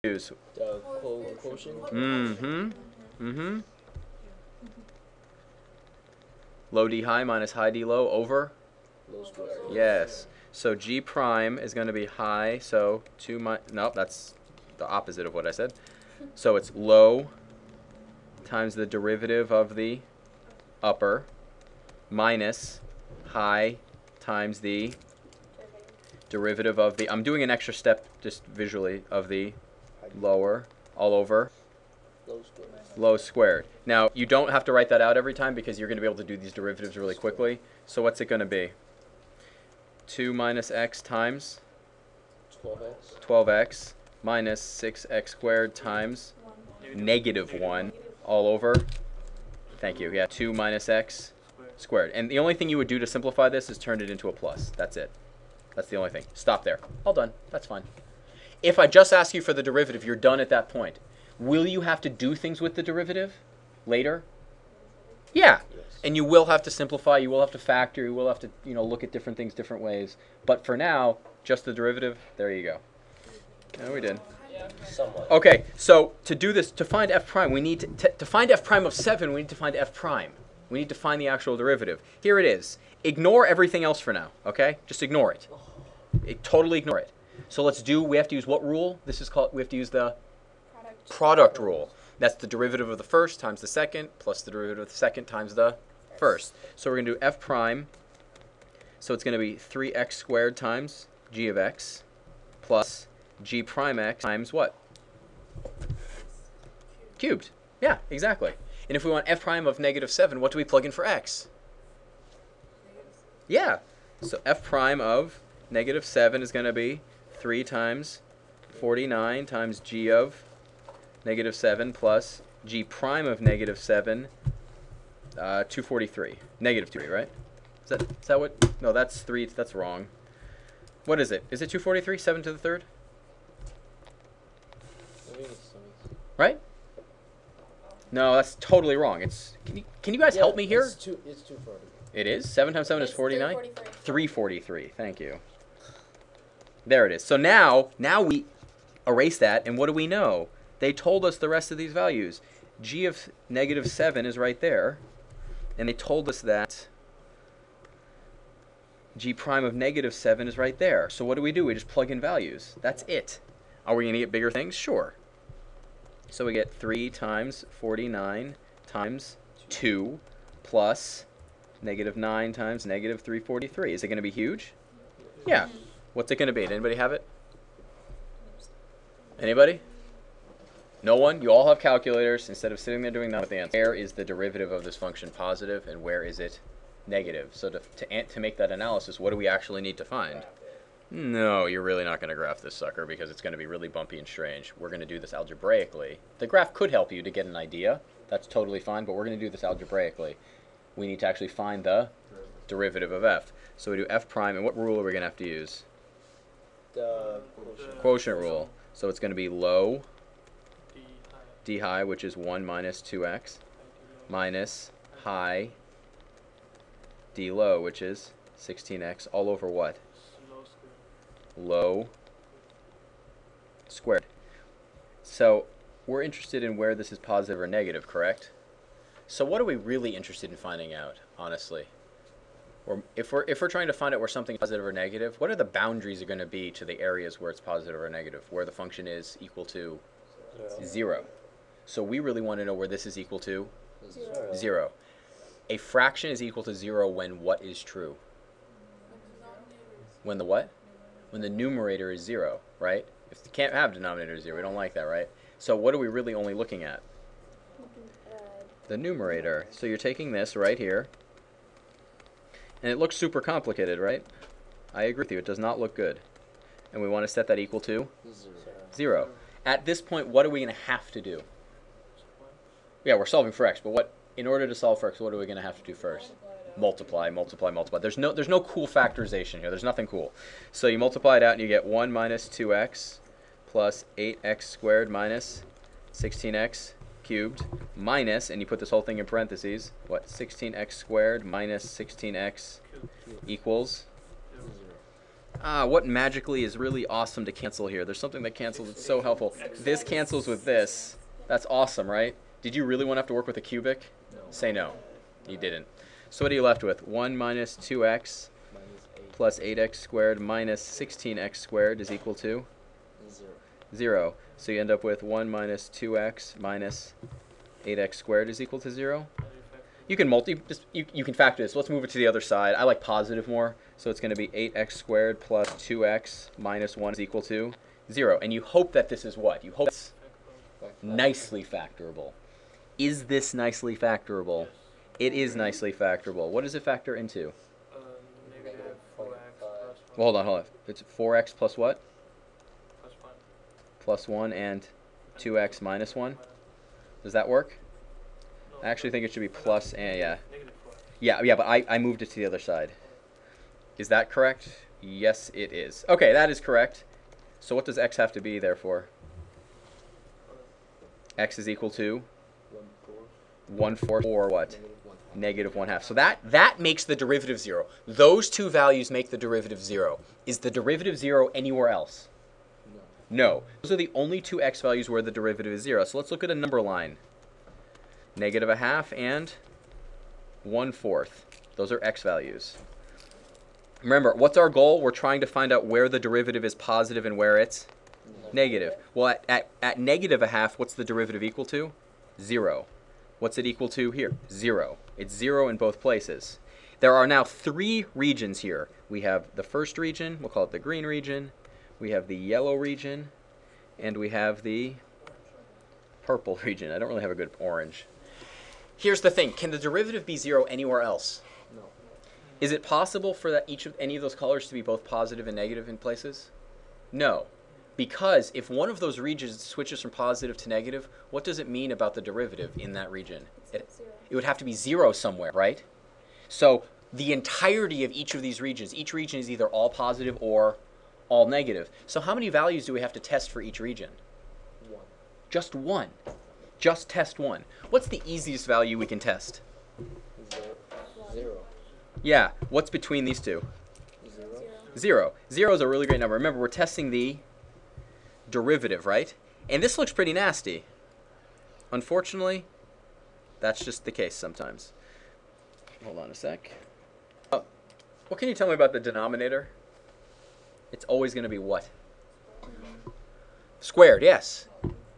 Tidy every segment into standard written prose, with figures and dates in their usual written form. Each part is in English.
use? The quotient? Low D high minus high D low over? Low square. Yes. So G prime is going to be high, so 2 no, that's the opposite of what I said. So it's low times the derivative of the upper minus high times the derivative of the, I'm doing an extra step just visually, of the lower all over Low square. low squared. Now, you don't have to write that out every time because you're going to be able to do these derivatives really quickly. So what's it going to be? 2 minus x times 12x. 12x minus 6x squared times negative 1 all over. Thank you. Yeah, 2 minus x squared. And the only thing you would do to simplify this is turn it into a plus. That's it. That's the only thing. Stop there. All done. That's fine. If I just ask you for the derivative, you're done at that point. Will you have to do things with the derivative later? Yeah. Yes. And you will have to simplify, you will have to factor, you will have to, look at different things different ways. But for now, just the derivative, there you go. Yeah, we did. Somewhat. Okay, so to do this, to find f prime, we need to find f prime of 7, we need to find f prime. We need to find the actual derivative. Here it is. Ignore everything else for now, okay? Just ignore it. Totally ignore it. So we have to use what rule? We have to use the product rule. That's the derivative of the first times the second plus the derivative of the second times the first. So we're going to do f prime. So it's going to be 3x squared times g of x plus g prime x times what? Cubed. Yeah, exactly. And if we want f prime of negative 7, what do we plug in for x? Yeah. So f prime of negative 7 is going to be 3 times 49 times g of negative 7 plus g prime of negative 7, 243. Negative 3, right? Is that what? No, that's 3. That's wrong. What is it? Is it 243? 7 to the third? Right? No, that's totally wrong. Can you guys help me here? It's 240. It is? 7 times 7 is 49? 343. 343. Thank you. There it is. So now we erase that, and what do we know? They told us the rest of these values. G of negative 7 is right there, and they told us that G prime of negative 7 is right there. So what do? We just plug in values. That's it. Are we going to get bigger things? Sure. So we get 3 times 49 times 2 plus negative 9 times negative 343. Is it going to be huge? Yeah. What's it going to be? Did anybody have it? Anybody? No one? You all have calculators. Instead of sitting there doing that with the answer, where is the derivative of this function positive and where is it negative? So to make that analysis, what do we actually need to find? No, you're really not going to graph this sucker because it's going to be really bumpy and strange. We're going to do this algebraically. The graph could help you to get an idea. That's totally fine, but we're going to do this algebraically. We need to actually find the derivative of f. So we do f prime, and what rule are we going to have to use? The Quotient rule. So it's going to be low d high, which is 1 minus 2x, minus high d low, which is 16x, all over what? Low squared. So we're interested in where this is positive or negative, correct? So what are we really interested in finding out, honestly? Or if we're trying to find out where something is positive or negative, what are the boundaries are going to be to the areas where it's positive or negative, where the function is equal to 0? So we really want to know where this is equal to 0. A fraction is equal to 0 when what is true? When the what? When the numerator is 0, right? If you can't have denominator 0, we don't like that, right? So what are we really only looking at? The numerator. So you're taking this right here, and it looks super complicated, right? I agree with you. It does not look good. And we want to set that equal to 0. At this point, what are we going to have to do? Yeah, we're solving for x, but in order to solve for x, what are we going to have to do first? Multiply, multiply, multiply. There's no cool factorization here. There's nothing cool. So you multiply it out and you get 1 minus 2x plus 8x squared minus 16x cubed minus, and you put this whole thing in parentheses, what? 16x squared minus 16x equals What magically is really awesome to cancel here? There's something that cancels. It's so helpful. This cancels with this. That's awesome, right? Did you really want to have to work with a cubic? No. Say no. You didn't. So what are you left with? 1 minus 2x Minus 8. plus 8x squared minus 16x squared is equal to 0. 0. So you end up with 1 minus 2x minus 8x squared is equal to 0. You can you can factor this. Let's move it to the other side. I like positive more. So it's going to be 8x squared plus 2x minus 1 is equal to 0. And you hope that this is what? You hope it's nicely factorable. Is this nicely factorable? It is nicely factorable. What does it factor into? Negative 4x plus 1. Well, hold on. It's 4x plus what? Plus 1. Plus 1 and 2x minus 1. Does that work? No, I actually think it should be plus and yeah. Negative 4. Yeah, but I moved it to the other side. Is that correct? Yes, it is. Okay, that is correct. So what does x have to be, therefore? X is equal to 1/4 or what? Negative 1/2. So that makes the derivative 0. Those two values make the derivative 0. Is the derivative 0 anywhere else? No. Those are the only two x values where the derivative is 0. So let's look at a number line. Negative 1/2 and 1/4. Those are x values. Remember, what's our goal? We're trying to find out where the derivative is positive and where it's negative. Well, at negative 1/2, what's the derivative equal to? 0. What's it equal to here? 0. It's 0 in both places. There are now 3 regions here. We have the first region, we'll call it the green region. We have the yellow region, and we have the purple region. I don't really have a good orange. Here's the thing. Can the derivative be 0 anywhere else? No. Is it possible for any of those colors to be both positive and negative in places? No. Because if one of those regions switches from positive to negative, what does it mean about the derivative in that region? It would have to be 0 somewhere, right? So the entirety of each of these regions, each region is either all positive or all negative. So how many values do we have to test for each region? 1. Just one. Just test one. What's the easiest value we can test? 0. Yeah, what's between these two? 0. 0. 0 is a really great number. Remember, we're testing the derivative, right? And this looks pretty nasty. Unfortunately, that's just the case sometimes. Hold on a sec. Oh, what can you tell me about the denominator? It's always going to be what? Squared, yes.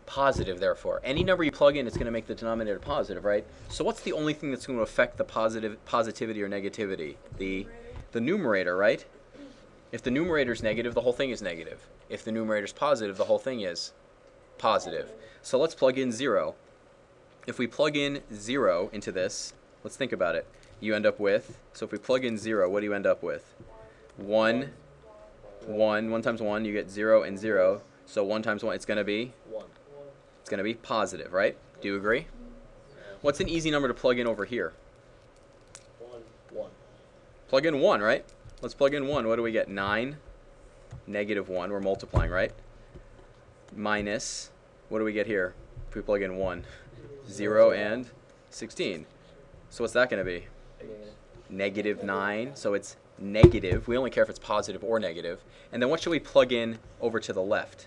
Positive, therefore. Any number you plug in, it's going to make the denominator positive, right? So what's the only thing that's going to affect the positivity or negativity? The numerator, right? If the numerator is negative, the whole thing is negative. If the numerator is positive, the whole thing is positive. So let's plug in 0. If we plug in 0 into this, let's think about it. You end up with, so if we plug in 0, what do you end up with? 1 times 1, you get 0 and 0. So 1 times 1, it's going to be? 1. It's going to be positive, right? Do you agree? What's an easy number to plug in over here? 1. Plug in 1, right? Let's plug in 1. What do we get? 9, negative 1. We're multiplying, right? Minus, what do we get here if we plug in 1? 0 and 16. So what's that going to be? Negative 9. So it's negative. We only care if it's positive or negative. And then what should we plug in over to the left?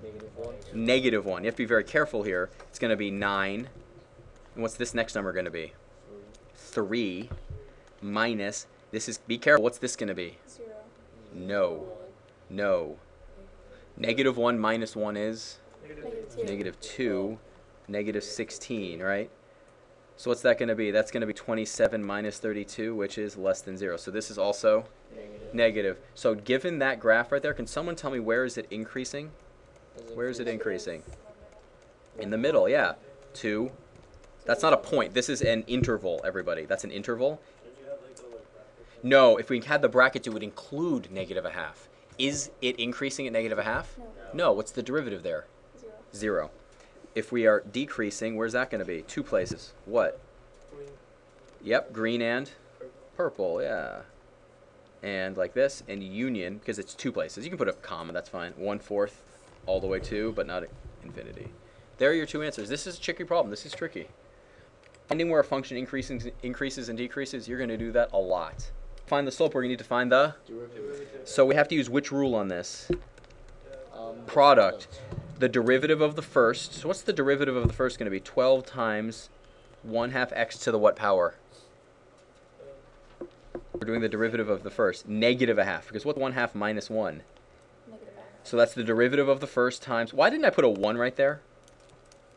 Negative 1. Negative 1. You have to be very careful here. It's going to be 9. And what's this next number going to be? 3 minus, this is, be careful, what's this going to be? 0. No. Negative 1 minus 1 is? -2. Negative 2. Negative 16, right? So what's that going to be? That's going to be 27 minus 32, which is less than 0. So this is also negative. So given that graph right there, can someone tell me where is it increasing? Where is it increasing? In the middle, yeah. 2. That's not a point. This is an interval, everybody. That's an interval. No, if we had the brackets, it would include negative 1/2. Is it increasing at negative 1/2? No. What's the derivative there? 0. 0. If we are decreasing, where's that going to be? 2 places. What? Green. Yep, green and purple, yeah. And like this, and union, because it's 2 places. You can put a comma, that's fine. 1/4 all the way to, but not infinity. There are your 2 answers. This is a tricky problem. This is tricky. Finding where a function increases and decreases, you're going to do that a lot. Find the slope, we're going to need to find the... Derivative. So we have to use which rule on this? Um, Product. The derivative of the first. So what's the derivative of the first going to be? 12 times 1/2 x to the what power? We're doing the derivative of the first. Negative a half. Because what's 1/2 minus 1? Negative half. So that's the derivative of the first times... Why didn't I put a 1 right there?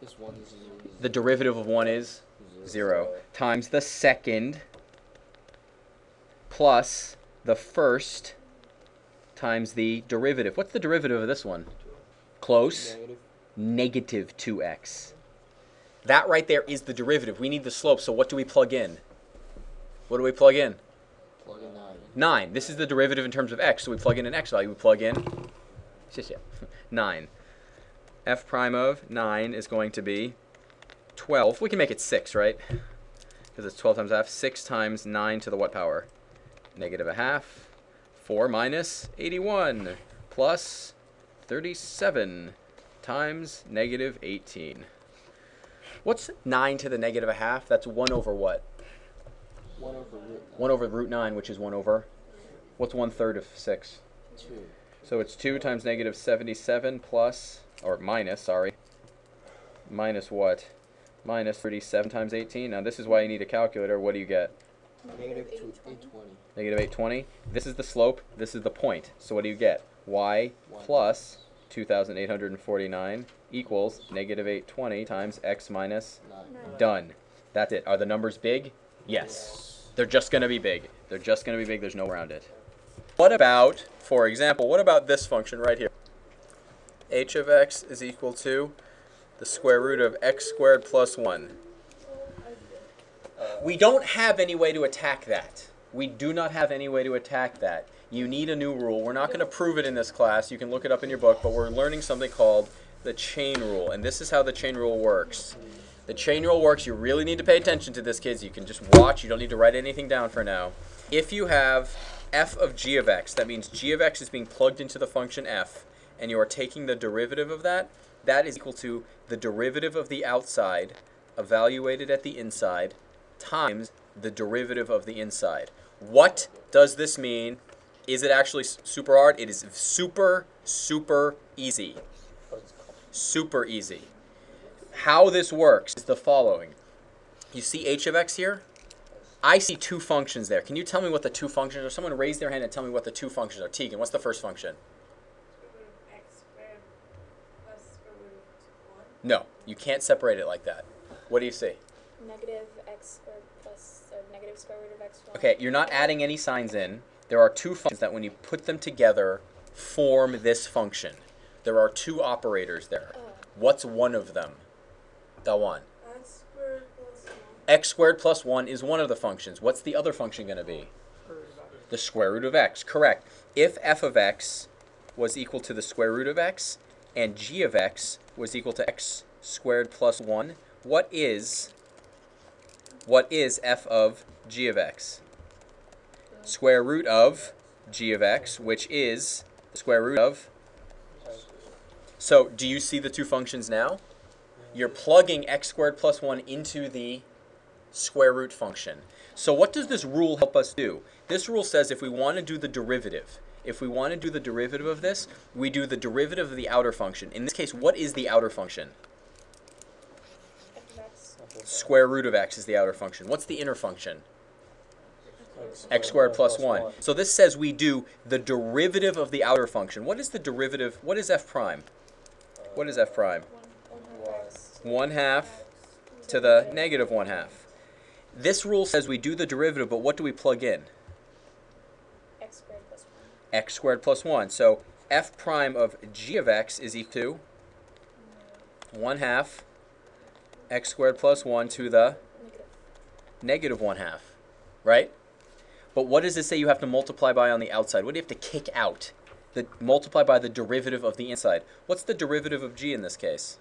This one is 0. The derivative of 1 is 0. Times the second plus the first times the derivative. What's the derivative of this one? Close. Negative. Negative 2x. That right there is the derivative. We need the slope, so what do we plug in? What do we plug in? Plug in 9. 9. This is the derivative in terms of x, so we plug in an x value. We plug in 9. F prime of 9 is going to be 12. We can make it 6, right? Because it's 12 times half. 6 times 9 to the what power? Negative a half. 4 minus 81 plus 37 times negative 18. What's 9 to the negative a half? That's 1 over what? 1 over root 9. 1 over root 9, which is 1 over... What's 1/3 of 6? 2. So it's 2 times negative 77 plus... Or minus, sorry. Minus what? Minus 37 times 18. Now this is why you need a calculator. What do you get? Negative 820. Negative 820. This is the slope. This is the point. So what do you get? Y plus 2,849 equals negative 820 times x minus 9. done. That's it. Are the numbers big? Yes. They're just going to be big. They're just going to be big. There's no way around it. What about, for example, what about this function right here? H of x is equal to the square root of x squared plus 1. We don't have any way to attack that. We do not have any way to attack that. You need a new rule. We're not going to prove it in this class. You can look it up in your book, but we're learning something called the chain rule, and this is how the chain rule works. The chain rule works. You really need to pay attention to this, kids. You can just watch. You don't need to write anything down for now. If you have f of g of x, that means g of x is being plugged into the function f, and you are taking the derivative of that, that is equal to the derivative of the outside evaluated at the inside times the derivative of the inside. What does this mean? Is it actually super hard? It is super, super easy. Super easy. How this works is the following. You see h of x here? I see two functions there. Can you tell me what the two functions are? Someone raise their hand and tell me what the two functions are. Tegan, what's the first function? X squared plus square root of 1. No, you can't separate it like that. What do you see? Negative x squared plus, or negative square root of x1. Okay, you're not adding any signs in. There are two functions that when you put them together form this function. There are two operators there. What's one of them? Dawan. X squared plus 1. X squared plus 1 is one of the functions. What's the other function going to be? The square root of x. Correct. If f of x was equal to the square root of x and g of x was equal to x squared plus 1, what is f of g of x? Square root of g of x, which is the square root of... So, do you see the two functions now? You're plugging x squared plus 1 into the square root function. So what does this rule help us do? This rule says if we want to do the derivative, of this, we do the derivative of the outer function. In this case, what is the outer function? F of x. Square root of x is the outer function. What's the inner function? X squared plus 1. So this says we do the derivative of the outer function. What is the derivative? What is f prime? What is f prime? 1/2 to the negative 1/2. This rule says we do the derivative, but what do we plug in? X squared plus 1. X squared plus 1. So f prime of g of x is equal to 1/2 x squared plus 1 to the negative 1/2, right? But what does it say you have to multiply by on the outside? What do you have to kick out? Multiply by the derivative of the inside. What's the derivative of g in this case?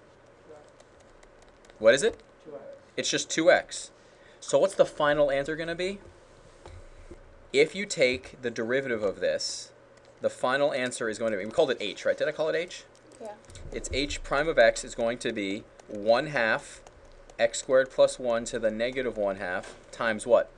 What is it? 2x. It's just 2x. So what's the final answer going to be? If you take the derivative of this, the final answer is going to be, we called it h, right? Did I call it h? Yeah. It's h prime of x is going to be 1/2 x squared plus 1 to the negative 1/2 times what?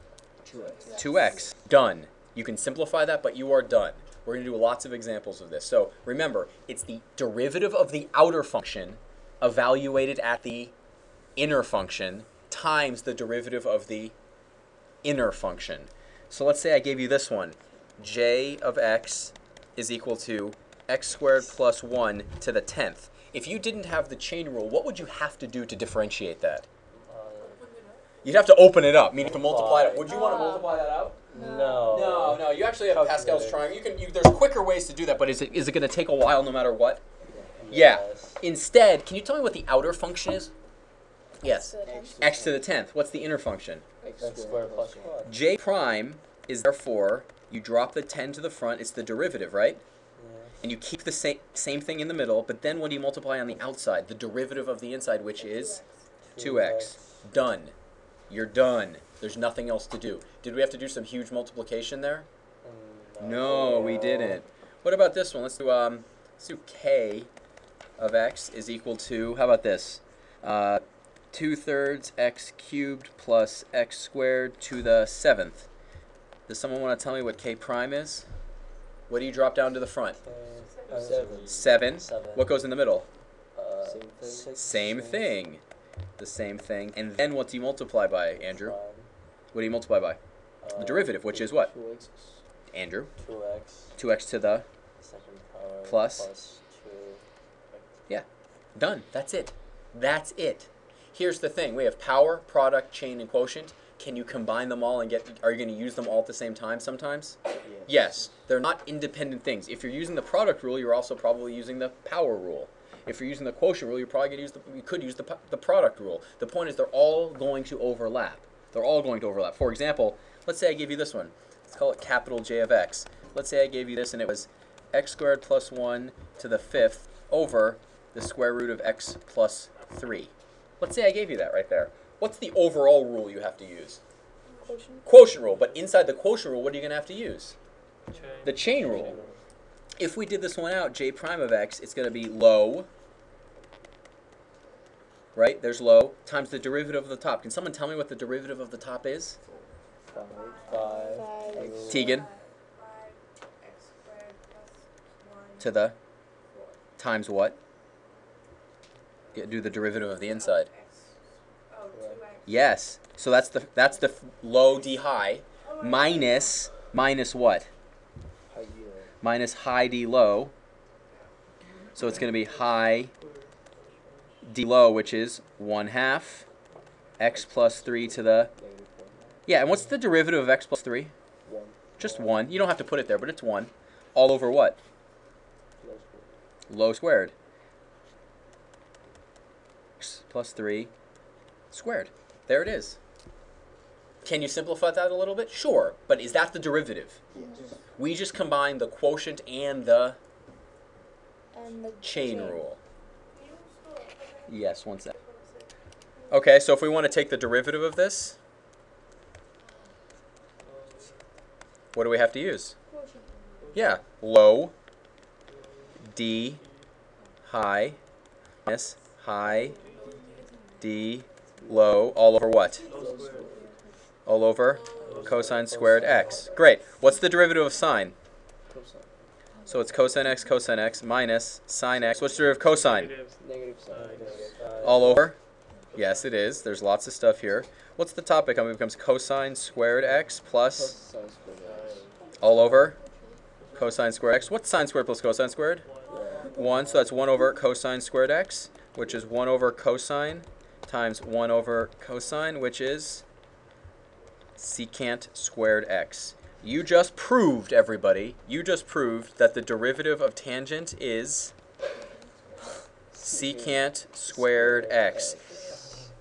2x. 2x. Done. You can simplify that, but you are done. We're going to do lots of examples of this. So remember, it's the derivative of the outer function evaluated at the inner function times the derivative of the inner function. So let's say I gave you this one. J of x is equal to x squared plus 1 to the 10th. If you didn't have the chain rule, what would you have to do to differentiate that? You'd have to open it up, meaning to multiply it. Would you want to multiply that out? No. No. You actually have Pascal's triangle. There's quicker ways to do that, but is it going to take a while no matter what? Yeah. Yes. Instead, can you tell me what the outer function is? Yes. X to the 10th. What's the inner function? X X squared plus 1. J prime is therefore, you drop the 10 to the front, it's the derivative, right? And you keep the same thing in the middle, but then what do you multiply on the outside? The derivative of the inside, which is 2x. Done. You're done. There's nothing else to do. Did we have to do some huge multiplication there? No, we didn't. What about this one? Let's do k of x is equal to, how about this? 2/3 x cubed plus x squared to the 7th. Does someone want to tell me what k prime is? What do you drop down to the front? 7. What goes in the middle? Same thing. The same thing. And then what do you multiply by, Andrew? What do you multiply by? The derivative, which is what? 2x. Andrew? 2x. 2x to the Second power. Plus 2. Yeah. Done. That's it. That's it. Here's the thing. We have power, product, chain, and quotient. Can you combine them all and are you going to use them all at the same time sometimes? Yes. They're not independent things. If you're using the product rule, you're also probably using the power rule. If you're using the quotient rule, you're probably going to use you could use the product rule. The point is they're all going to overlap. They're all going to overlap. For example, let's say I gave you this one. Let's call it capital J of x. Let's say I gave you this and it was x squared plus 1 to the 5th over the square root of x plus 3. Let's say I gave you that right there. What's the overall rule you have to use? Quotient rule. But inside the quotient rule, what are you going to have to use? The chain rule. If we did this one out, j prime of x, it's going to be low, right? There's low, times the derivative of the top. Can someone tell me what the derivative of the top is? 5. Tegan? 5x squared plus 1. To the times what? Do the derivative of the inside. Oh, 2x. Yes. So that's the low d high minus what? High yield. Minus high d low. So it's going to be high d low, which is 1/2 x plus 3 to the... -1. Yeah, and what's the derivative of x plus 3? 1. Just 1. You don't have to put it there, but it's 1. All over what? Low squared. X plus 3 squared. There it is. Can you simplify that a little bit? Sure, but is that the derivative? Yes. We just combine the quotient and the And the chain rule. You still- Yes, one sec. Okay, so if we want to take the derivative of this, what do we have to use? Yeah, low d high minus high d low all over what? All over cosine squared x. Great. What's the derivative of sine? Cosine. So it's cosine x minus sine x. What's the derivative of cosine? Negative sine. All over? Yes, it is. There's lots of stuff here. What's the top become? It becomes cosine squared x plus Cosine squared x. all over cosine squared x. What's sine squared plus cosine squared? 1. So that's 1 over cosine squared x, which is 1 over cosine times 1 over cosine, which is secant squared x. You just proved, everybody, you just proved that the derivative of tangent is secant squared x.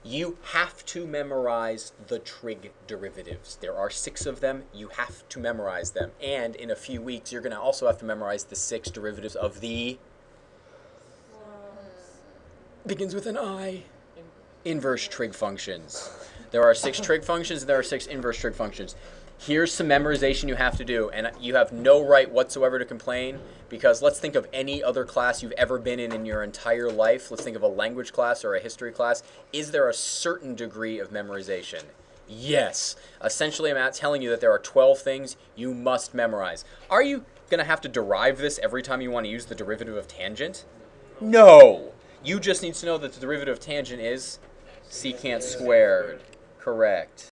You have to memorize the trig derivatives. There are 6 of them. You have to memorize them. And in a few weeks, you're going to also have to memorize the 6 derivatives of the... Begins with an I. Inverse trig functions. There are 6 trig functions, and there are 6 inverse trig functions. Here's some memorization you have to do, and you have no right whatsoever to complain, because let's think of any other class you've ever been in your entire life. Let's think of a language class or a history class. Is there a certain degree of memorization? Yes. Essentially, I'm telling you that there are 12 things you must memorize. Are you going to have to derive this every time you want to use the derivative of tangent? No. You just need to know that the derivative of tangent is secant squared. Correct.